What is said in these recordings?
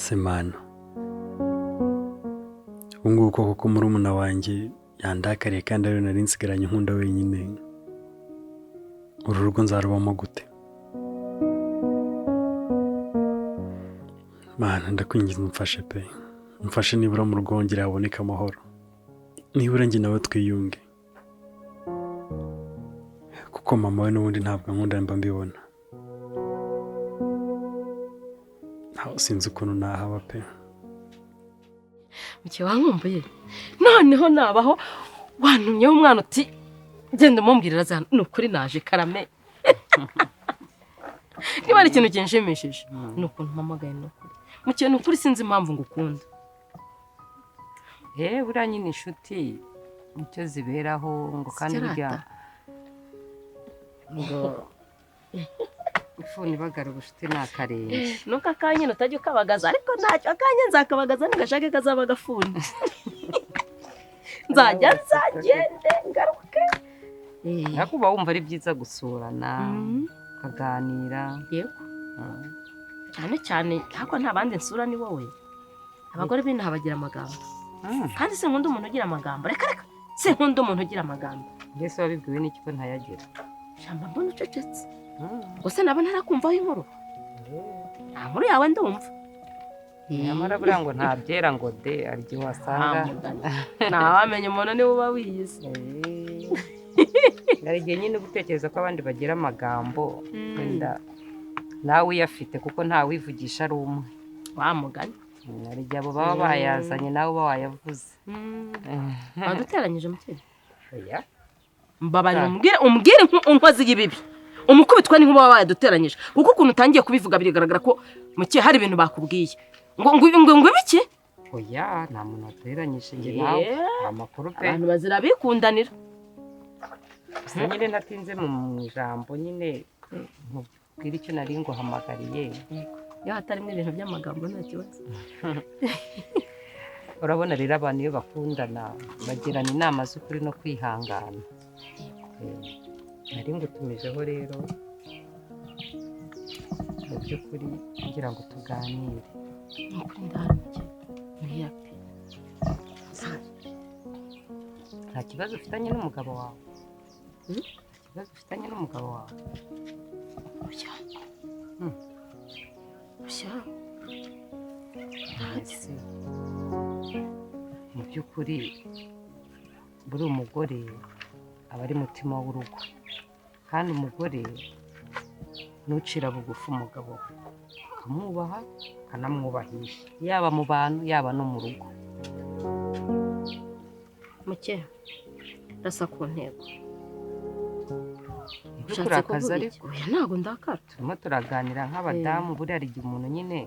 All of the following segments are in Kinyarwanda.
semana ubungubu koko murumuna wanjye yandakariye kandi ariyo nari nsigaranye nkunda wenyine uru rugo nzarubamo gute? Mana ndakwingiza umfashe pe, umfashe nibura mu rugo hongere haboneke amahoro, nibura njye nawe twiyunge, kuko mama we n'ubundi ntabwo nkunda mba mbibona. Ntaho sinzi ukuntu nahaba pe. Muke wankumbuye noneho nabaho wantumyeho umwana uti genda umumbwirira zana nukuri naje karame. Niba ari ikintu kinshimishije nukuntu mpamagaye nukuri. Muke nukuri sinzi impamvu ngukunda. Buriya nyine inshuti nicyo ziberaho ngo kandi burya ngo ifuni bagara ubucuti n'akarenge. Nuko akanya utajya ukabagaza ariko ntacyo akanya nzakabagaza nigashake kazaba gafuni. Nzagende ngaruke. Nakuba wumva ari byiza gusurana kaganira. Yego. Cyane hako nta bandi nsura ni wowe. Abagore b'inaha bagira amagambo. Kandi sinkunda umuntu ugira amagambo. Reka sinkunda umuntu ugira amagambo. Mbese wabibwiwe n'iki ko ntayagira? Shamba mbona ucecetse. Gusa naba ntarakumvaho inkuru. Nta nkuru yawe ndumva. Nyamara buriya ngo ntabyera ngo de aryo wasanga. Ntawamenye umuntu niwe uba wiyize. Hari igihe nyine gutekereza ko abandi bagira amagambo wenda nawe uyafite kuko ntawivugisha ari umwe. Wamugani. Hari igihe abo baba bayazanye nawe uba wayavuze. Baduteranyije mutwe. Oya. Mbabari umbwire unkozi y'ibibi. Umukubitwa n'inkuba baba yaduteranyije. Kuko ukuntu utangiye kubivuga birigaragara ko muke hari ibintu bakubwiye. Ngo biki? Oya, nta muntu wateranyije nge nawe. Amakuru pe. Abantu bazira bikundanira. Gusa nyine natinze mu ijambo nyine mubwira icyo nari ngo hamagariye. Iyo hatarimo ibintu by'amagambo nta kibazo. Urabona rero abantu iyo bakundana bagirana inama z'ukuri no kwihangana. Nari ngutumijeho rero mu by'ukuri kugira ngo tuganire. Nukuri ndaharuke muyape. Nta kibazo ufitanye n'umugabo wawe? Ikibazo ufitanye n'umugabo wawe? Oya. Ese mu by'ukuri buri umugore aba ari mutima w'urugo, kandi umugore nucira bugufi umugabo akamwubaha akanamwubahisha, yaba mu bantu yaba no mu rugo. Muke rasa ku ntego. Ushatse kuvuga ariko ntago ndakara. Turimo turaganira nk'abadamu, buriya ari umuntu nyine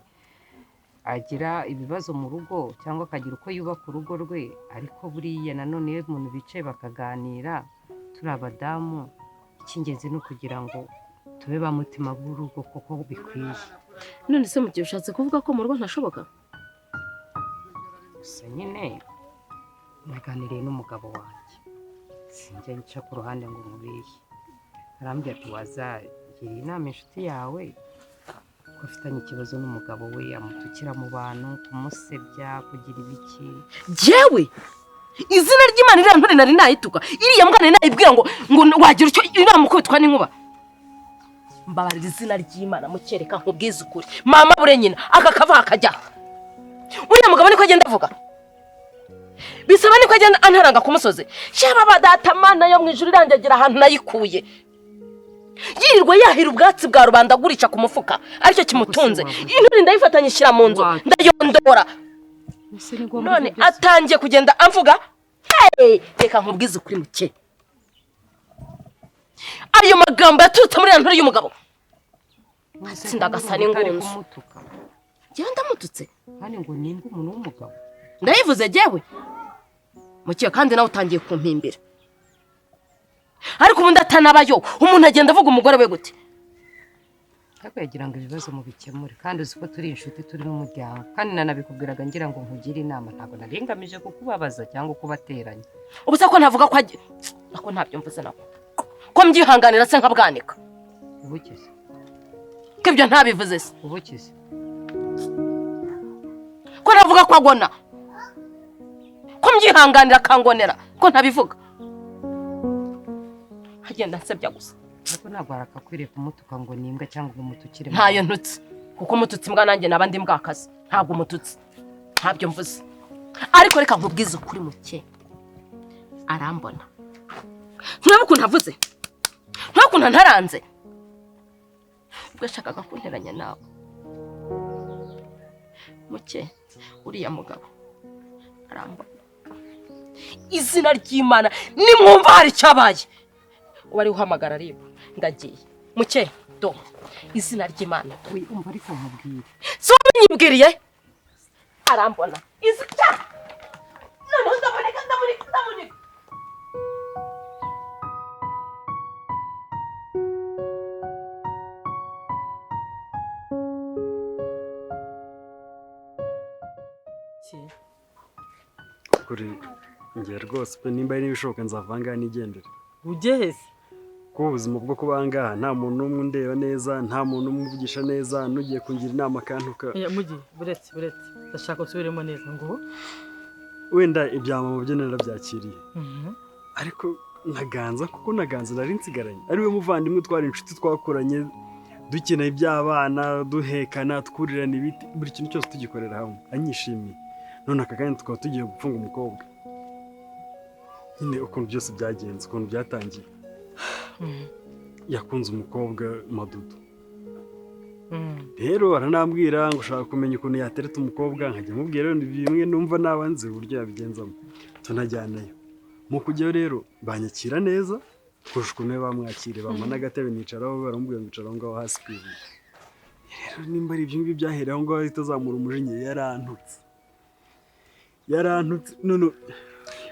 agira ibibazo mu rugo cyangwa akagira uko yubaka urugo rwe, ariko buriya nanone iyo umuntu bicaye bakaganira turi abadamu, icy'ingenzi ni ukugira ngo tube ba mutima w'urugo kuko bikwiye. None se mugihe ushatse kuvuga ko mu rugo ntashoboka? Gusa nyine naganiriye n'umugabo wanjye, sinjya nca ku ruhande ngo nkubeshye. Arambwira ati wazagira inama inshuti yawe ko afitanye ikibazo n'umugabo we, amutukira mu bantu, kumusebya, kugira ibiki. Jewe izina ry'Imana iriya ntore nari nayituka, iriya mbwa nari nayibwira ngo wagira icyo inama ukubitwa n'inkuba. Mbabarira izina ry'Imana mukereka nkubwiza ukuri. Mama bure nyina aka kava akajya. Uriya mugabo niko agenda avuga. Bisaba niko agenda antaranga ku musozi. Shaba badata Mana yo mu ijuru irangagira ahantu nayikuye. Yirirwa yahira ubwatsi bwa rubanda gurisha ku mufuka aricyo kimutunze. Inturi ndayifatanyishira mu nzu ndayondora. None atangiye kugenda amvuga, reka nkubwize ukuri muke. Ariyo magambo yaturutse muri nturi y'umugabo. Sindagasa n'ingunzu. Genda mututse. Kandi ngo nimba umuntu w'umugabo. Ndayivuze jewe. Muke kandi nawe utangiye kumpimbira. Ariko ubundi atanabayo umuntu agenda avuga umugore we gute? Ariko yagira ngo ibibazo mu bikemure, kandi uzi ko turi inshuti turi n'umuryango, kandi nanabikubwiraga ngira ngo nkugire inama, ntabwo naringamije kukubabaza cyangwa kubateranya. Ubuse ko ntavuga ko nako ntabyo mvuze nako. Ko mbyihanganira se nkabwanika. Ubukize. Kibyo ntabivuze se. Ubukize. ko navuga ko agona ko mbyihanganira akangonera ko ntabivuga agenda nsebya gusa ariko ntabwo harakakwiriye kumutuka ngo ni imbwa cyangwa umutukire ntayo ntutse kuko umututsi mbwa nanjye naba ndi mbwakazi ntabwo umututsi ntabyo mvuze ariko reka nkubwize ukuri muke arambona nturebe ukuntu avuze nturebe ukuntu ntaranze ubwo yashakaga kunteranya nawe muke uriya mugabo arambona izina ry'Imana nimwumva hari icyabaye wari uhamagara aribo ndagiye muke do izina ry'Imana umva ariko mubwire so nyibwiriye arambona izita none ndaboneka kuri ngiye rwose pe nimba ari ibishoboka nzavanga nigendera ugeze ko ubuzima bwo kubangaha nta muntu n'umwe undeba neza nta muntu umuvugisha neza nugiye kungira inama kantuka mugi buretse ndashaka usubiremo neza ngo wenda ibyamamo byo narabyakiriye ariko naganza kuko naganza nari nsigaranye ari we muvandimwe twari inshuti twakoranye dukina iby'abana duhekana twurirana ibiti buri kintu cyose tugikorera hamwe anyishimiye none aka kanya tukaba tugiye gufunga umukobwa nyine ukuntu byose byagenze ukuntu byatangiye yakunze umukobwa Madudu rero aranambwira ngo ushaka kumenya ukuntu yatereta umukobwa nkajya mubwira bimwe numva nabanze uburyo yabigenzamo tunajyanayo mu kujyayo rero banyakira neza kurusha ukuntu bamwakire bampa n'agatebe nicaraho baramubwira ngo icara aho ngaho hasi ku ibuye rero nimba ari ibyo ngibyo byahereye aho ngaho ahita azamura umujinya yarantutse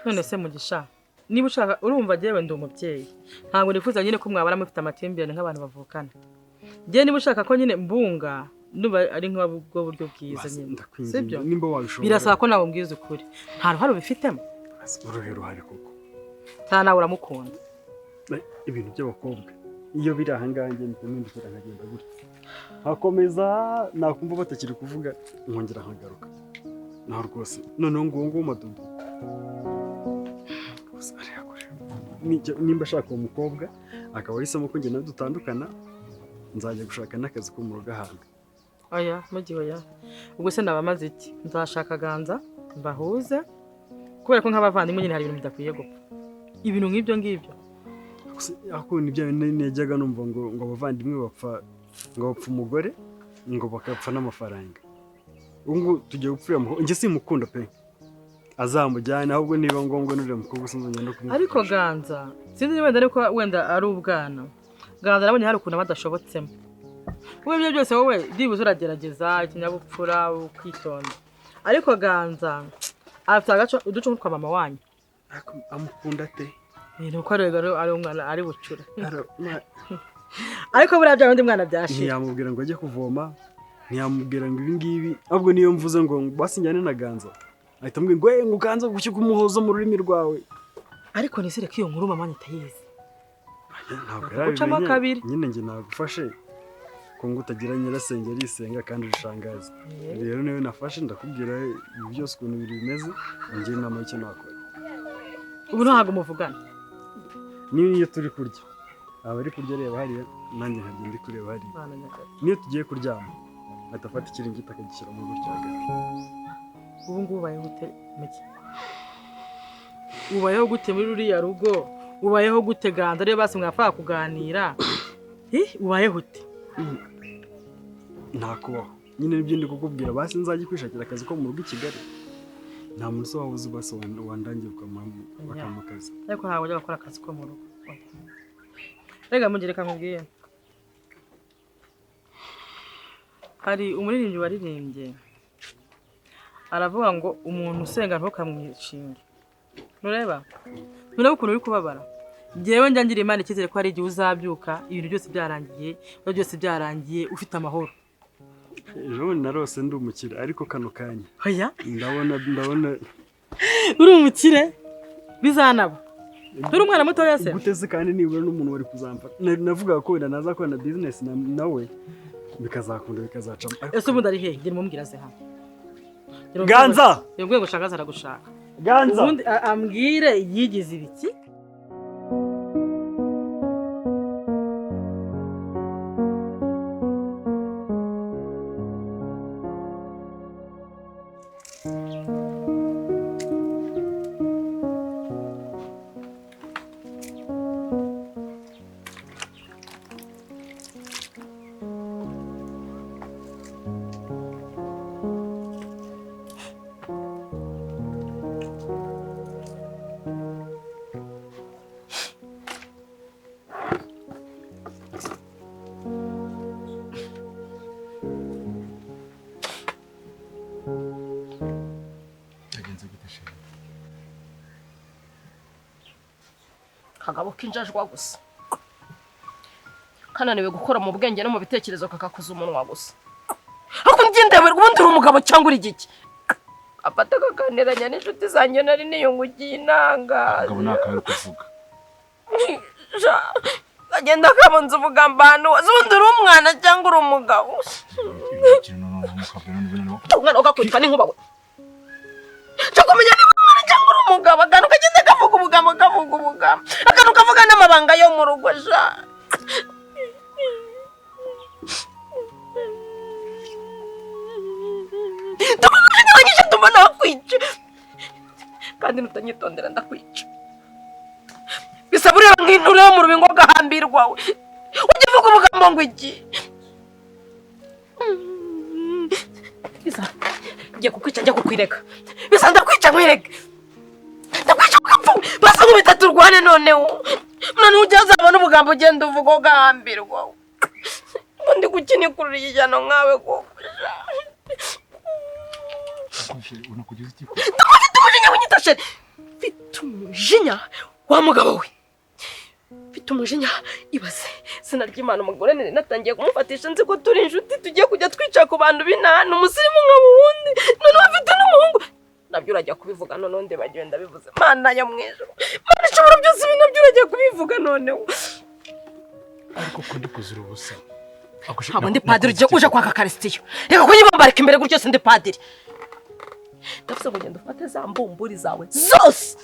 none se mugisha niba ushaka urumva jewe ndi umubyeyi ntabwo nifuza nyine ko mwabara mufite amakimbirane nk'abantu bavukana je niba ushaka ko nyine mbunga nuba ari nk'ubwo buryo bwiza nyine sibyo birasaba ko nawe umbwiza ukuri nta ruhare ubifitemo uruhero hari koko nta nawe uramukunda ibintu by'abakobwa iyo biri ahangaha njye mpindukira nkagenda gutya hakomeza nakumva batakiri kuvuga nkongera nkagaruka naho rwose noneho nguwo Madudu nimba ashaka uwo mukobwa akaba ahisemo ko njye nawe dutandukana nzajya gushaka n'akazi ko mu rugo ahantu oya mugi oya ubwo se nabamaze iki nzashaka ganza mbahuze kubera ko nk'abavandimwe nyine hari ibintu bidakwiye gupfa ibintu nk'ibyo ngibyo ako nibyo nejyaga numva ngo abavandimwe bapfa umugore ngo bakapfa n'amafaranga ubwo tugiye gupfira mu njye simukunda pe azamujyana ahubwo niba ngombwa nure mukobwa usanzwe no kumufasha ariko ganza sinzi wenda ariko wenda ari ubwana ganza nabonye hari ukuntu badashobotsemo ubwo byose wowe dibuze uragerageza ikinyabupfura ukitonda ariko ganza afite agaco uduco kwa mama wanyu amukunda te nuko ari umwana ari bucura ariko buriya bya wundi mwana byashira ntiyamubwira ngo ajye kuvoma ntiyamubwira ngo ibi ngibi ahubwo niyo mvuze ngo basinjyane na ganza ahita ambwira ngo ukanza gushya kumuhoza mu rurimi rwawe ariko nisire ko iyo nkuru mama nitayizi ntabwo yarabimenye nyine njye nagufashe ko ngo utagira nyirasenge arisenga kandi urishangaza rero niwe nafashe ndakubwira ibi byose ukuntu bimeze njye inama y'icyo nakora ubu ntabwo muvugana niyo turi kurya aba ari kurya reba hariya nanjye nkarya ndi kureba hariya niyo tugiye kuryama atafata ikiringiti akagishyira mu gutya hagati ubu ngubu ubayeho gute muke ubayeho gute muri ruriya rugo ubayeho gute ganza rero basi mwapfa kuganira ubayeho ute ntakubaho nyine nibyo ndi kukubwira basi nzajya kwishakira akazi ko mu rugo i Kigali nta muntu se wabuze basi wandangiye ukampa akazi ariko ntabwo ujya gukora akazi ko mu rugo rega mugereka nkubwiye hari umuririmbyi waririmbye aravuga ngo umuntu usenga ntukamwishinge nureba ukuntu uri kubabara njyewe njya ngira Imana icyizere ko hari igihe uzabyuka ibintu byose byarangiye ufite amahoro ejo narose ndi umukire ariko kano kanya oya ndabona uri umukire bizanaba uri umwana mutoya se guteze kandi nibura n'umuntu wari kuzamfata navuga ko wenda nazakora na business nawe bikazakunda bikazacamo ese ubundi ari hehe ngira mumubwira se hano Ganza yongwe ngo shaka zaragushaka Ganza ubundi ambwire yigize ibiki Kagabo kinjajwa gusa kananiwe gukora mu bwenge no mu bitekerezo kakakuza umunwa gusa ako ngendewe ubundi uri umugabo cyangwa uri giki afata kakaneranya n'inshuti zanjye nari niyungugiye inanga Abagabo nakaye kuvuga agenda kabonza ubugambano ubundi uri umwana cyangwa uri umugabo umwana ugakwitwa n'inkuba we cyakumenya niba umwana cyangwa uri umugabo akantu kagenda kavuga ubugamo akantu kavuga n'amabanga yo mu rugo sha ndamubwira ndumva nakwica kandi nutanyitondera ndakwica bisaba ureba nk'inture yo mu rubingo gahambirwa we ujya uvuga ubugambo ngo iki bisa ngiye kukwica njya kukwireka bisa ndakwica nkwireke ndakwica ugapfa basa nk'ubita turwane noneho ujya uzabona ubugambo ugenda uvuga ugahambirwa ubundi gukinikurira ijyano nkawe koko unakugeza iki ndamufite umujinya w'inyita sheri mfite umujinya wa mugabo we mfite umujinya ibaze sina ry'Imana umugore nari natangiye kumufatisha nzi ko turi inshuti tugiye kujya twica ku bantu binana umusirimu nka wundi none afite n'umuhungu nabyo urajya kubivuga none ndebagiwe ndabivuze Mana ya mwijuru Mana ishobora byose ibi nabyo urajya kubivuga noneho ariko ko ndikuzira ubusa ntabwo ndi padiri uje kwaka karisitiyo reka ko nyibambarika imbere gutyo sindi padiri ndavuze ngo genda ufate za mbumburi zawe zose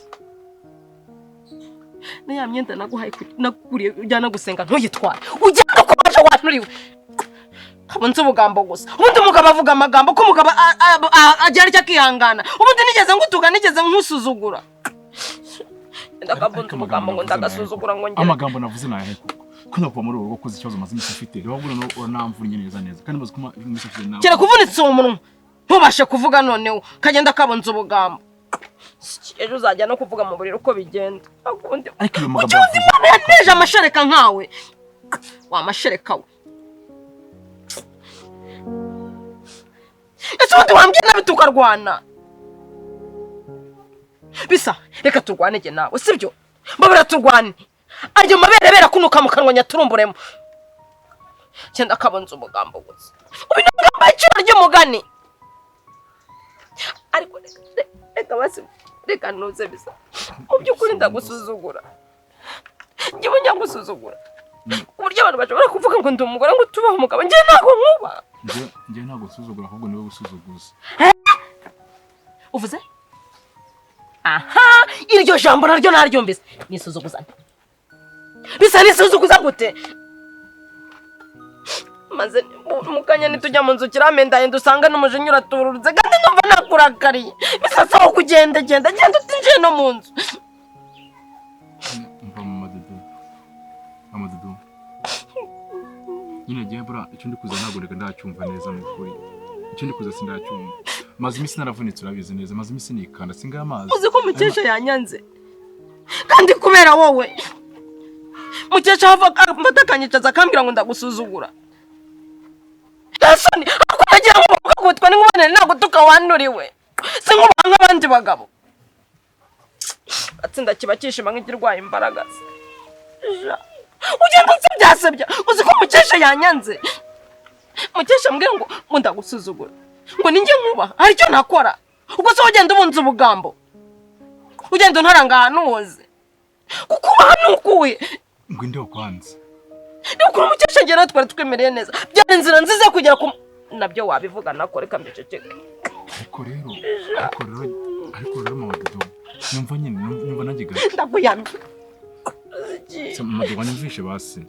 na ya myenda naguhaye nakuriye ujyana gusenga ntuyitware ugenda uko waje wanuriwe kabonze ubugambo gusa ubundi umugabo avuga amagambo ko umugabo ajya arya akihangana ubundi nigeze ngutuga nigeze nkusuzugura ndakabonze umugambo ngo ndagasuzugura ngo ngere amagambo navuze naye ko ndakuva muri urugo koze ikibazo maze imisi ufite rero ubona uranamvunye neza kandi maze kuma imisi ufite nawe kera kuvunitse umunwa ntubashe kuvuga noneho kagenda kabonze ubugambo ejo uzajya no kuvuga mu buriro uko bigenda ariko iyo magambo Imana yateje amashereka nkawe wa mashereka we ese ubundi wambwiye nabi tukarwana bisa reka turwane jye nawe sibyo mbabura turwane ajya maberebera kunuka mu kanwa nyaturumburemo cyenda kabonze umugambo gusa ubu ni umugambo w'iciro ry'umugani ariko reka basi reka ntuze bisa mu by'ukuri ndagusuzugura njyewe nyagusuzugura uburyo abantu bashobora kuvuga ngo ndi umugore ngo tubaho umugabo njyewe ntabwo nkuba njyewe ntabwo usuzugura ahubwo niwe gusuzuguza uvuze aha iryo jambo naryo naryumvise nisuzuguzana bisa nisuzuguza gute maze mukanya nitujya mu nzu kiramenda dusanga n'umujinya uratururutse kandi numva nakurakariye bisa sawa kugenda genda utinjiye no mu nzu amadudu nyine gihe bura icyo ndi kuza ntabwo reka ndacyumva neza n'ukuri icyo ndi kuza sindacyumva maze imisi naravunitse urabizi neza maze imisi nikanda singa amazi uzi ko mukesha yanyanze kandi kubera wowe mukesha mfatakanyicaza akambwira ngo ndagusuzugura Dasoni ako nagira ngo bakagutwa n'ingubane ntabwo tukawanuriwe sinkuba nk'abandi bagabo atsinda kiba kishima nk'igirwaye imbaraga ugenda unsebyasebya uzi ko mukesha yanyanze mukesha mbwira ngo ndagusuzugura ngo ninjye nkuba hari icyo nakora ubwo se ugenda ubunze ubugambo ugenda untaranga ahantu hose kuko hano ukuye ngo inde kwanza Nukuri mukesha ngera twari twemereye neza byari inzira nziza kugera ku nabyo wabivuga nako reka mbiceceke ariko rero mama Dudu numva nyine numva nagiga ndakuyamye mama Dudu wanyumvishe basi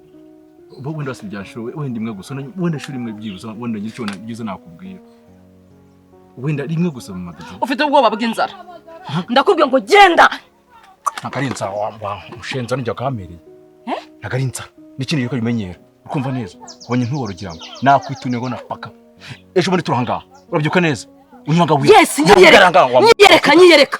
bo wenda basi byashuro wenda imwe gusa wenda shuri imwe byibuza wenda ngicyo byiza nakubwira wenda rimwe gusa mama Dudu ufite ubwoba bw'inzara ndakubwiye ngo genda nakarinza wa mushenza njya kamereye nakarinza n'ikindi yuko bimenyera ukumva neza ubonye ntuworogira ngo nakwitune ngo napaka ejo muri turahanga urabyuka neza unyanga wiye yes nyiyereka nyiyereka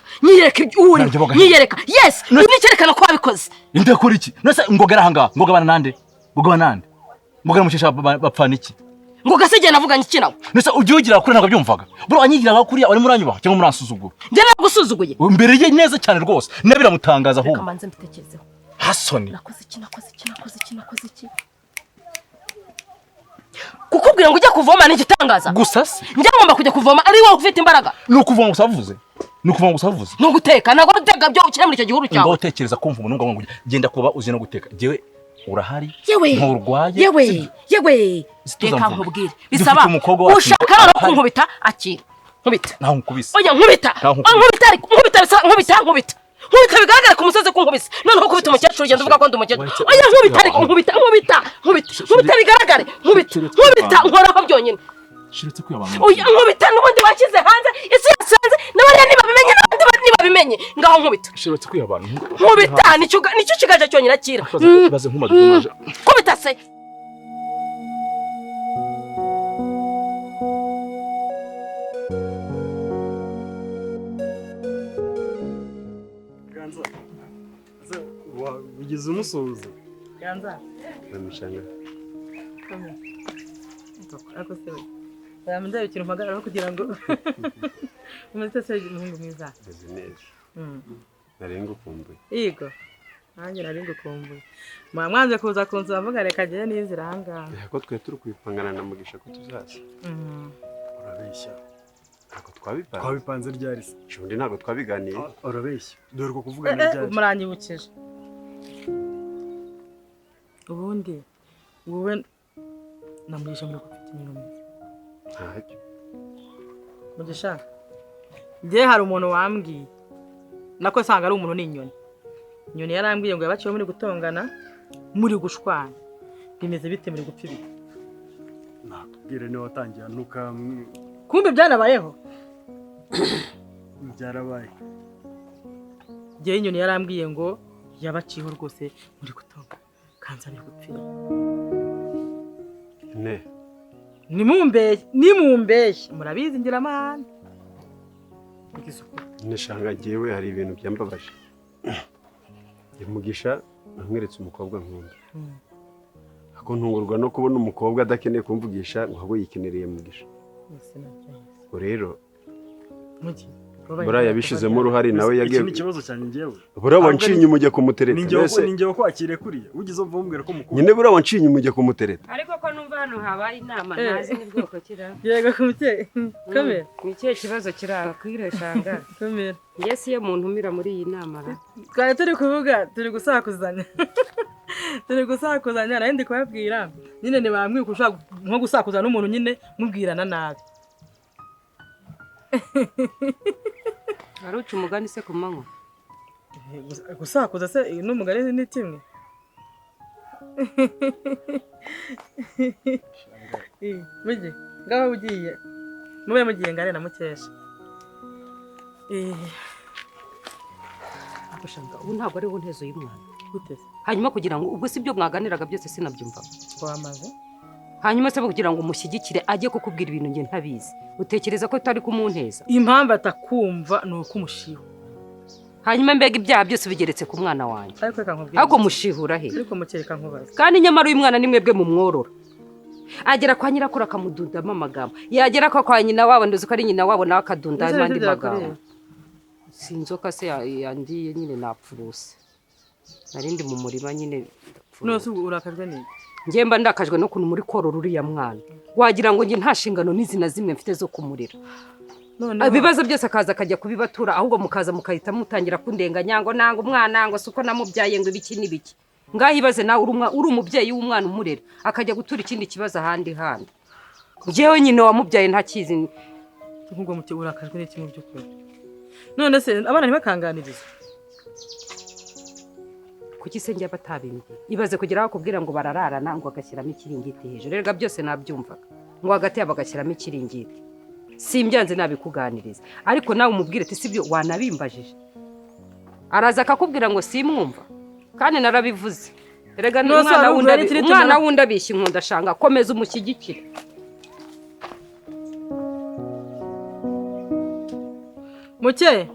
yes nicyerekana ko wabikoze indakora iki nose ngogera hanga ngogabana nande ngogera mushesha bapfana iki ngoga se genda navuganye iki nawe nose ugiye kuri ntabwo byumvaga bro anyigira kuri ari muranyuba cyangwa muransuzugura njye nagusuzuguye imbere ye neza cyane rwose nabiramutangaza ahubwo kamanze mbitekerezeho hasoni nakoze iki kukubwira ngo ujya kuvoma ni igitangaza gusa se njye ngomba kujya kuvoma ari wowe ufite imbaraga ni ukuvoma gusavuze no guteka ntabwo guteka byo ukira muri icyo gihuru cyawe ngo utekereza kumva umuntu ngo genda kuba uzi no guteka jewe urahari nturwaye yewe reka nkubwire bisaba ushaka no kunkubita akira nkubita naho nkubise oya nkubita bigaragara ku musozi kunkubise noneho kubita umukecuru ugenda uvuga ko ndi umukecuru oya nkubita bigaragare nkubita nkoraho byonyine shiretse kwiyabana oya nkubita n'ubundi bakize hanze isi yasanze n'abariya nibabimenye n'abandi nibabimenye ngaho nkubita shiretse kwiyabana nkubita nicyo kigaje cyonyine akira baze nkumadumaje kubita se bigize umusuhuza ganza namishanga ako se yamndaye ikintu mpagarara kugira ngo umeze se umuhungu mwiza beze neza narengo kumbuye yego nanjye narengo kumbuye mwanze kuza kunza avuga reka je n'inzira hanga ko twe turi kwipangana na mugisha ko tuzaza urabeshya ntabwo twabipanze ryari se shundi ntabwo twabiganiye urabeshya dore ko kuvugana ryari muranyibukije ubundi wowe namugisha muri gufite inyuma ntacyo mugisha njye hari umuntu wambwiye nako sanga ari umuntu n'inyoni yarambwiye ngo yabaciye muri gutongana muri gushwana bimeze bite muri gupfa ibi nakubwire niwe watangiye ntukamwe kumbe byanabayeho byarabaye njye inyoni yarambwiye ngo yabaciyeho rwose muri gutongana kanzanira gupfira ne nimumbeshye murabizi ngira amahane nishanga ngewe hari ibintu byambabaje Mugisha namweretse umukobwa nkunda ako ntungurwa no kubona umukobwa adakeneye kumvugisha ngo ahubwo yikenereye Mugisha rero buriya yabishizemo uruhare nawe yagiye iki kibazo cyane ngewe buriya wanciye umujye kumutereta ninjye wakwakire kuriya ugize umva umbwira ko mukuru nyine buriya wanciye umujye kumutereta ariko ko numva hano habaye inama ntazi n'ubwoko kira yego kumuteye kamera nikiye kibazo kiraha kwireshanga kamera yesi ye muntu umira muri iyi nama ra twari turi kuvuga turi gusakuzanya nari ndi kubabwira nyine ntibambwiye ushaka nko gusakuza n'umuntu nyine mubwirana nabi aruca umugani se ku manywa gusakuza se n'umugani ni kimwe mujye ngaho ugiye mube mugiye ngare na mukesha agushanga ubu ntabwo ari ntezo y'umwana gute hanyuma kugira ngo ubwo sibyo mwaganiraga byose sinabyumva twamaze hanyuma se kugira ngo umushyigikire ajye kukubwira ibintu nge ntabizi utekereza ko tutari kumunteza impamvu atakumva ni uko umushiho hanyuma mbega ibyaha byose bigeretse ku mwana wanjye ariko mushihura he ariko mukereka nkubaza kandi nyamara uyu mwana ni mwebwe mumworora agera kwa nyirakuru akamudundamo amagambo yagera kwa nyina wabo nduzi ko ari nyina wabo nawe akadunda andi magambo si inzoka se yandiye nyine napfuruse narindi mu murima nyine nose urakabya niki ngemba ndakajwe no kuntu muri korora uriya mwana wagira ngo nge nta shingano n'izina zimwe mfite zo kumurira ibibazo byose akaza akajya kubibatura ahubwo mukaza mukahita mutangira kundenganya ngo nanga umwana ngo suko namubyaye ngo ibiki n'ibiki ngaho ibaze nawe uri umubyeyi w'umwana umurera akajya gutura ikindi kibazo ahandi handi njyewe nyine wamubyaye ntakizi nk'ubwo muti urakajwe n'iki mu by'ukuri none se abana ntibakanganiriza kuki se njya batabimbye ibaze kugira aho kubwira ngo barararana ngo agashyiramo ikiringiti hejuru rega byose nabyumvaga ngo hagati yabo agashyiramo ikiringiti simbyanze nabikuganiriza ariko nawe umubwire ati sibyo wanabimbajije araza akakubwira ngo simwumva kandi narabivuze rega umwana wundi abishya inkunda ashanga komeza umushyigikire muke